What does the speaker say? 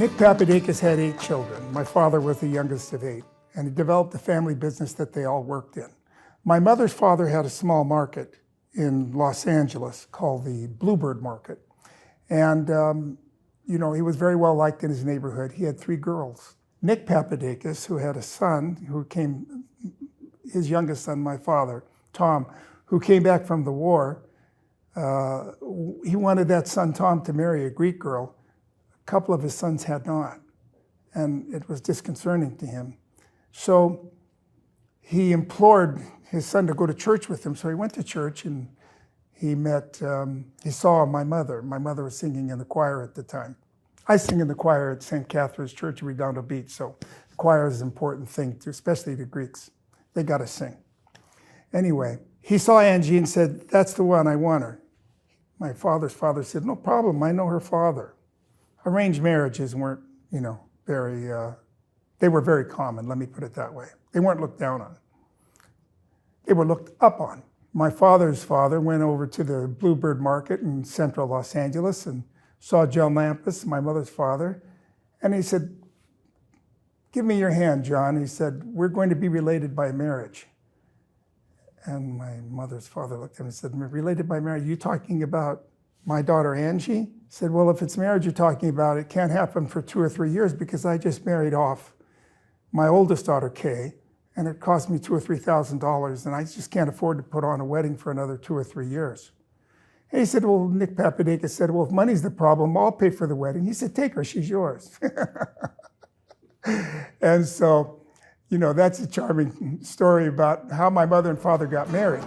Nick Papadakis had 8 children. My father was the youngest of 8, and he developed a family business that they all worked in. My mother's father had a small market in Los Angeles called the Bluebird Market. And, he was very well liked in his neighborhood. He had 3 girls. Nick Papadakis, who had a son, his youngest son, my father, Tom, who came back from the war, he wanted that son, Tom, to marry a Greek girl. A couple of his sons had not, and it was disconcerting to him. So he implored his son to go to church with him. So he went to church and he saw my mother. My mother was singing in the choir at the time. I sing in the choir at St. Catherine's Church in Redondo Beach, so the choir is an important thing, especially to Greeks. They got to sing. Anyway, he saw Angie and said, "That's the one, I want her." My father's father said, "No problem, I know her father." Arranged marriages weren't, they were very common, let me put it that way. They weren't looked down on. They were looked up on. My father's father went over to the Bluebird Market in central Los Angeles and saw John Lampus, my mother's father, and he said, "Give me your hand, John." He said, "We're going to be related by marriage." And my mother's father looked at him and said, "Related by marriage? Are you talking about my daughter Angie?" He said, "Well, if it's marriage you're talking about, it can't happen for 2 or 3 years because I just married off my oldest daughter, Kay, and it cost me $2,000 or $3,000, and I just can't afford to put on a wedding for another 2 or 3 years." And he said, well, Nick Papadakis said, "Well, if money's the problem, I'll pay for the wedding." He said, "Take her, she's yours." And so, that's a charming story about how my mother and father got married.